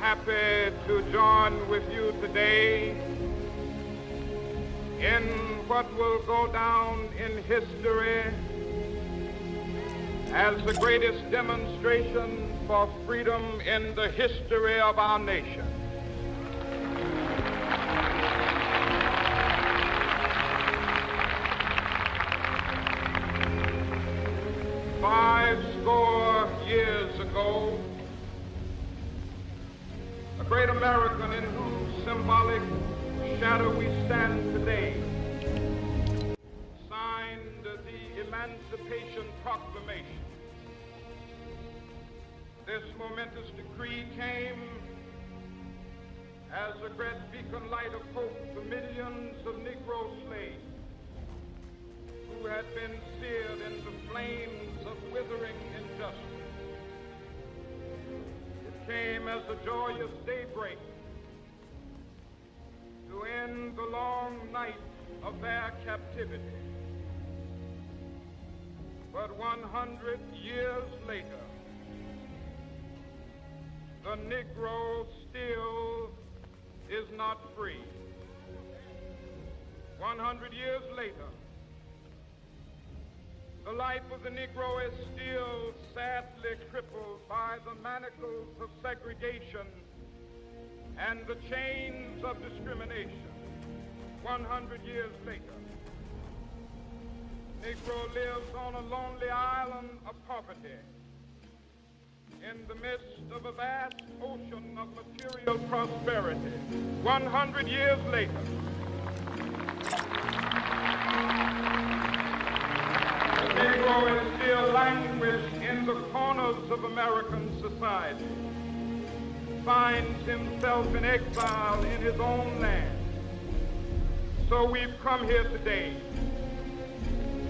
happy to join with you today in what will go down in history as the greatest demonstration for freedom in the history of our nation. Fourscore years ago, a great American in whose symbolic shadow we stand today signed the Emancipation Proclamation. This momentous decree came as a great beacon light of hope to millions of Negro slaves who had been seared in the flames of withering injustice. It came as a joyous daybreak to end the long night of their captivity. But 100 years later, the Negro still is not free. 100 years later, the life of the Negro is still sadly crippled by the manacles of segregation and the chains of discrimination. 100 years later, Negro lives on a lonely island of poverty in the midst of a vast ocean of material prosperity. 100 years later, the Negro is still languished in the corners of American society, finds himself in exile in his own land. So we've come here today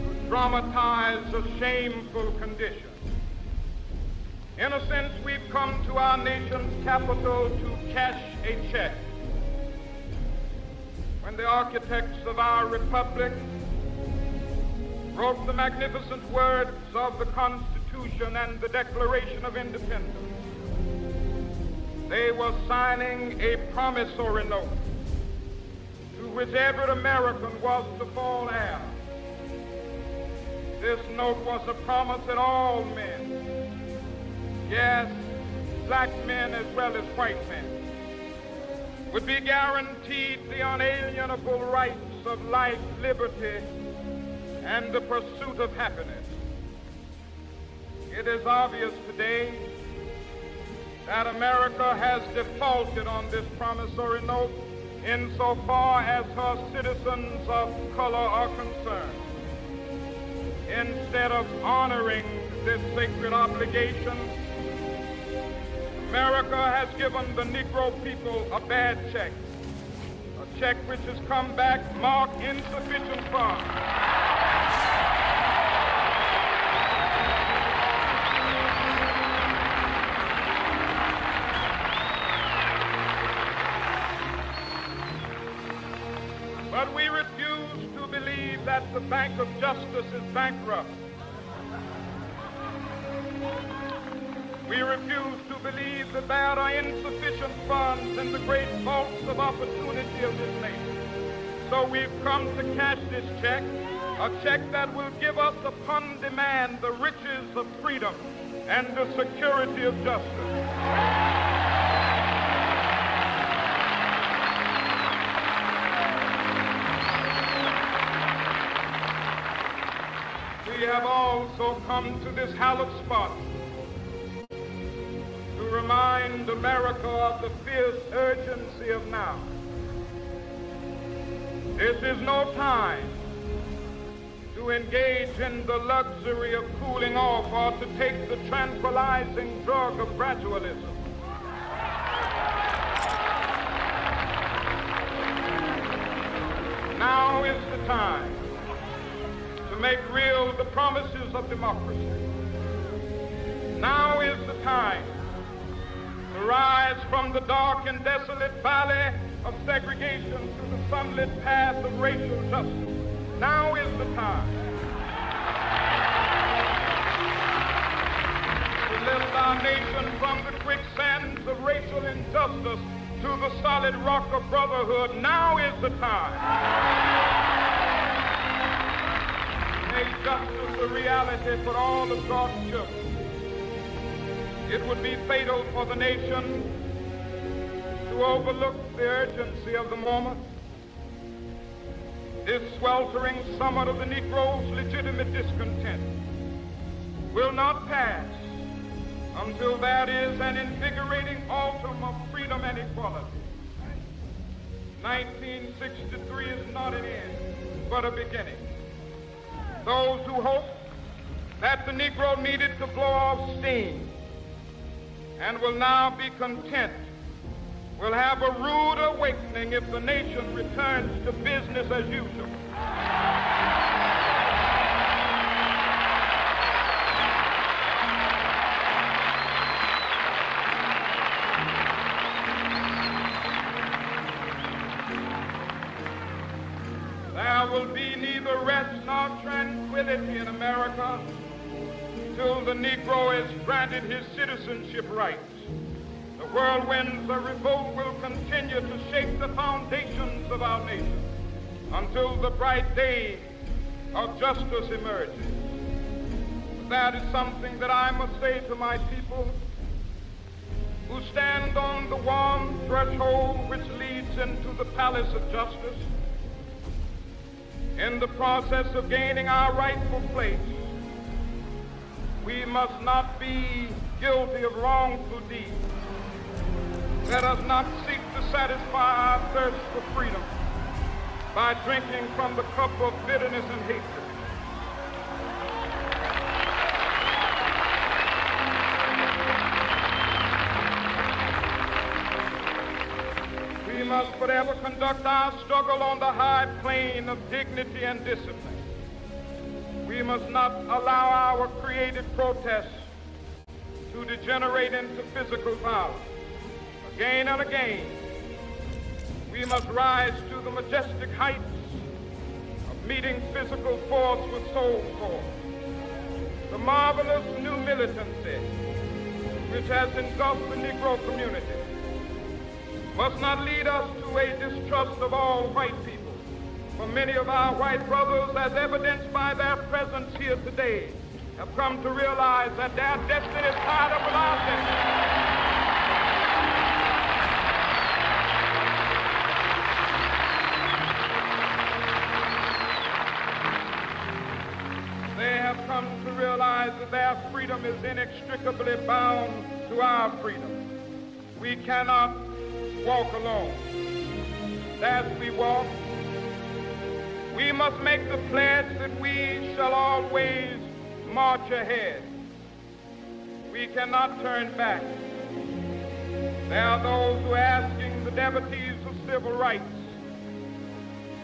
to dramatize a shameful condition. In a sense, we've come to our nation's capital to cash a check. When the architects of our republic wrote the magnificent words of the Constitution and the Declaration of Independence, they were signing a promissory note to which every American was to fall heir. This note was a promise that all men, yes, black men as well as white men, would be guaranteed the unalienable rights of life, liberty, and the pursuit of happiness. It is obvious today that America has defaulted on this promissory note insofar as her citizens of color are concerned. Instead of honoring this sacred obligation, America has given the Negro people a bad check, a check which has come back marked insufficient funds. But we refuse to believe that the Bank of Justice is bankrupt. We refuse to believe that there are insufficient funds in the great vaults of opportunity of this nation. So we've come to cash this check, a check that will give us upon demand the riches of freedom and the security of justice. We have also come to this hallowed spot to remind America of the fierce urgency of now. This is no time to engage in the luxury of cooling off or to take the tranquilizing drug of gradualism. Now is the time to make real the promises of democracy. Now is the time to rise from the dark and desolate valley of segregation to the sunlit path of racial justice. Now is the time to lift our nation from the quicksands of racial injustice. dust us to the solid rock of brotherhood. Now is the time. Make justice a reality for all of God's children. It would be fatal for the nation to overlook the urgency of the moment. This sweltering summit of the Negro's legitimate discontent will not pass until there is an invigorating autumn of freedom and equality. 1963 is not an end, but a beginning. Those who hope that the Negro needed to blow off steam and will now be content will have a rude awakening if the nation returns to business as usual. There will be neither rest nor tranquility in America till the Negro is granted his citizenship rights. The whirlwinds of revolt will continue to shake the foundations of our nation until the bright day of justice emerges. That is something that I must say to my people who stand on the warm threshold which leads into the palace of justice. In the process of gaining our rightful place, we must not be guilty of wrongful deeds. Let us not seek to satisfy our thirst for freedom by drinking from the cup of bitterness and hatred. We must forever conduct our struggle on the high plane of dignity and discipline. We must not allow our creative protests to degenerate into physical violence. Again and again, we must rise to the majestic heights of meeting physical force with soul force. The marvelous new militancy which has engulfed the Negro community must not lead us to a distrust of all white people. For many of our white brothers, as evidenced by their presence here today, have come to realize that their destiny is tied up with our destiny. They have come to realize that their freedom is inextricably bound to our freedom. We cannot walk alone. As we walk, we must make the pledge that we shall always march ahead. We cannot turn back. There are those who are asking the devotees of civil rights,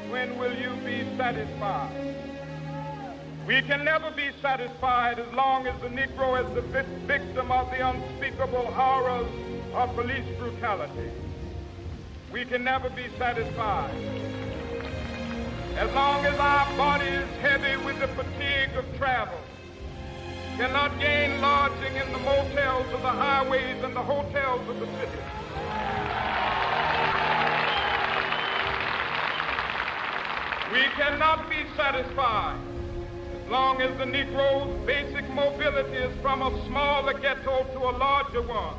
when will you be satisfied? We can never be satisfied as long as the Negro is the victim of the unspeakable horrors of police brutality. We can never be satisfied as long as our body is heavy with the fatigue of travel, cannot gain lodging in the motels of the highways and the hotels of the city. We cannot be satisfied as long as the Negro's basic mobility is from a smaller ghetto to a larger one.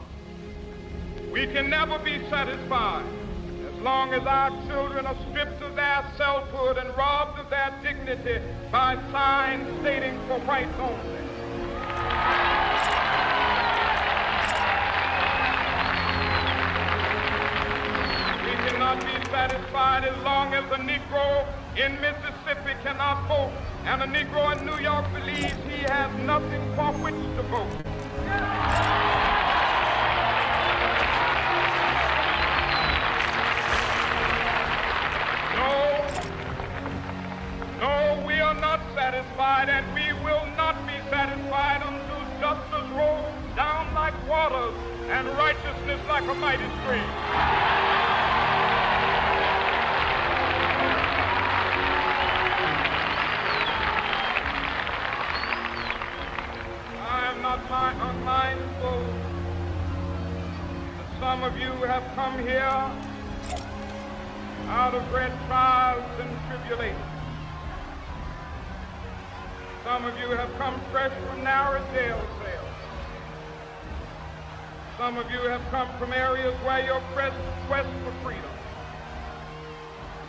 We can never be satisfied as long as our children are stripped of their selfhood and robbed of their dignity by signs stating for whites only. We cannot be satisfied as long as a Negro in Mississippi cannot vote and a Negro in New York believes he has nothing for which to vote. No, we are not satisfied, and we will not be satisfied until justice rolls down like waters and righteousness like a mighty stream. I am not unmindful that some Some of you have come here out of great trials and tribulations. Some of you have come fresh from narrow jail cells. Some of you have come from areas where your quest for freedom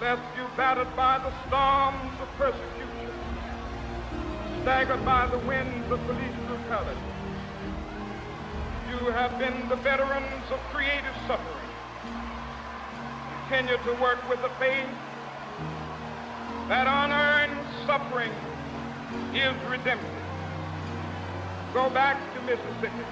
left you battered by the storms of persecution, staggered by the winds of police brutality. You have been the veterans of creative suffering. Continue to work with the faith that unearned suffering is redemptive. Go back to Mississippi.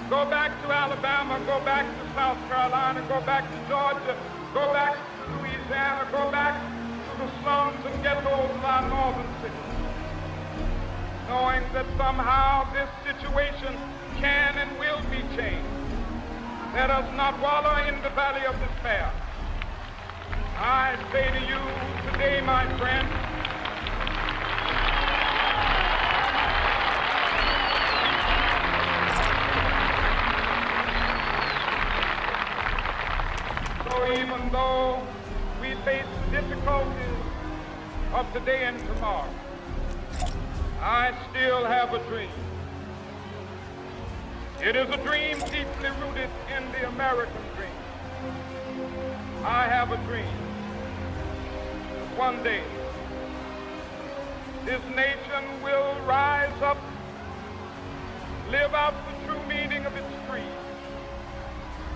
Go back to Alabama. Go back to South Carolina. Go back to Georgia. Go back to Louisiana. Go back to the slums and ghettos of our northern cities, knowing that somehow this situation can and will be changed. Let us not wallow in the valley of despair. I say to you today, my friend, so even though we face the difficulties of today and tomorrow, I still have a dream. It is a dream deeply rooted in the American dream. I have a dream. One day, this nation will rise up, live out the true meaning of its creed.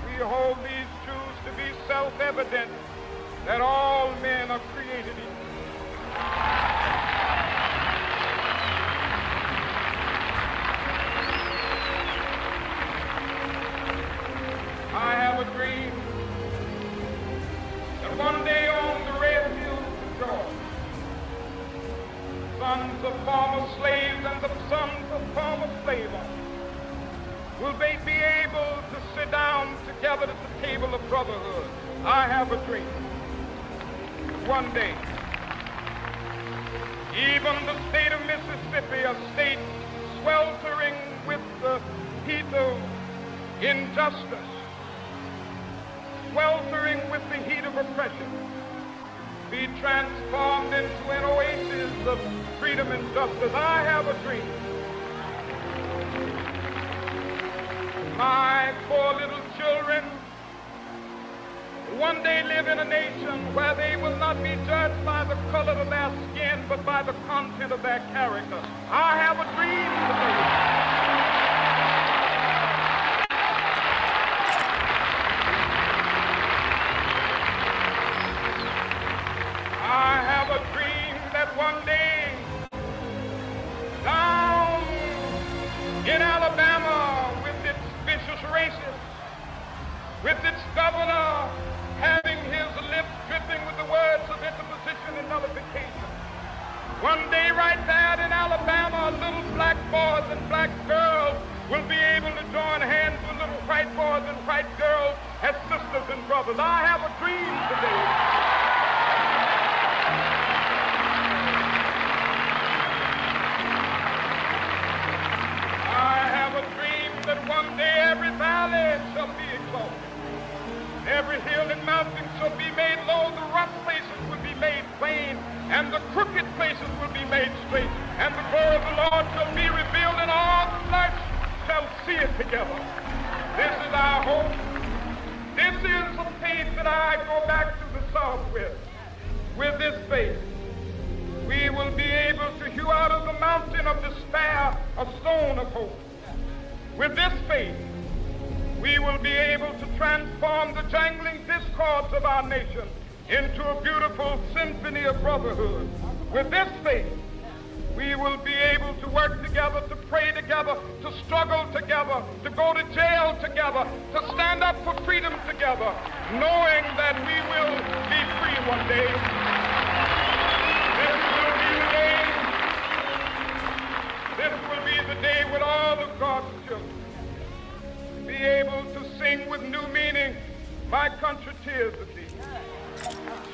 We hold these truths to be self-evident, that all men are created equal. I have a dream that one day on the red hills of Georgia, sons of former slaves and the sons of former slave owners will be able to sit down together at the table of brotherhood. I have a dream. One day, even the state of Mississippi, a state sweltering with the heat of injustice, sweltering with the heat of oppression, be transformed into an oasis of freedom and justice. I have a dream. My poor little children one day live in a nation where they will not be judged by the color of their skin, but by the content of their character. I have a dream today. I have a dream that one day, down in Alabama, with its vicious racists, with its governor having his lips dripping with the words of interposition and nullification, one day right there in Alabama, little black boys and black girls will be able to join hands with little white boys and white girls as sisters and brothers. I have a dream today. That one day every valley shall be exalted, every hill and mountain shall be made low, the rough places will be made plain, and the crooked places will be made straight, and the glory of the Lord shall be revealed, and all flesh shall see it together. This is our hope. This is the faith that I go back to the South with. With this faith, we will be able to hew out of the mountain of despair a stone of hope. With this faith, we will be able to transform the jangling discords of our nation into a beautiful symphony of brotherhood. With this faith, we will be able to work together, to pray together, to struggle together, to go to jail together, to stand up for freedom together, knowing that we will be free one day. This will be the day with all of God's children be able to sing with new meaning, my country tears of thee.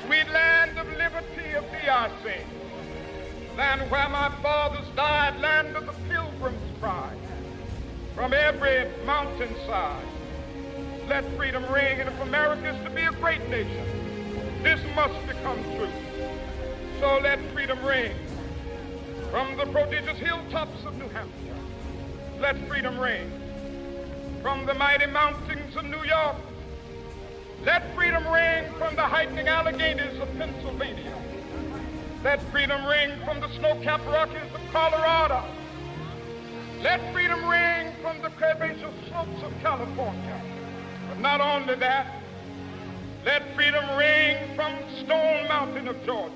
Sweet land of liberty of thee I sing. Land where my fathers died, land of the pilgrim's pride. From every mountainside, let freedom ring. And if America is to be a great nation, this must become true. So let freedom ring from the prodigious hilltops of New Hampshire. Let freedom ring from the mighty mountains of New York. Let freedom ring from the hiking Alleghenies of Pennsylvania. Let freedom ring from the snow-capped Rockies of Colorado. Let freedom ring from the curvaceous slopes of California. But not only that, let freedom ring from Stone Mountain of Georgia.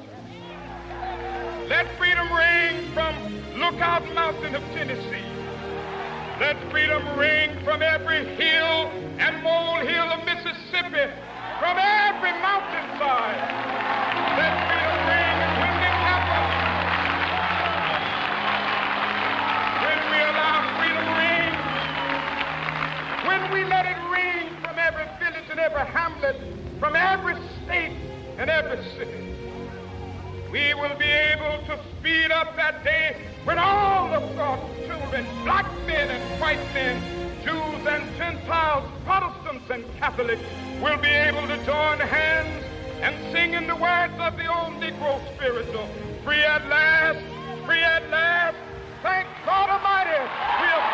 Let freedom ring from Lookout Mountain of Tennessee. Let freedom ring from every hill and molehill of Mississippi, from every mountainside. Let freedom ring, and when it happens, when we allow freedom ring, when we let it ring from every village and every hamlet, from every state and every city, we will be able to speed up that day when all of God's children, black men and white men, Jews and Gentiles, Protestants and Catholics, will be able to join hands and sing in the words of the old Negro spiritual, free at last, thank God Almighty, we have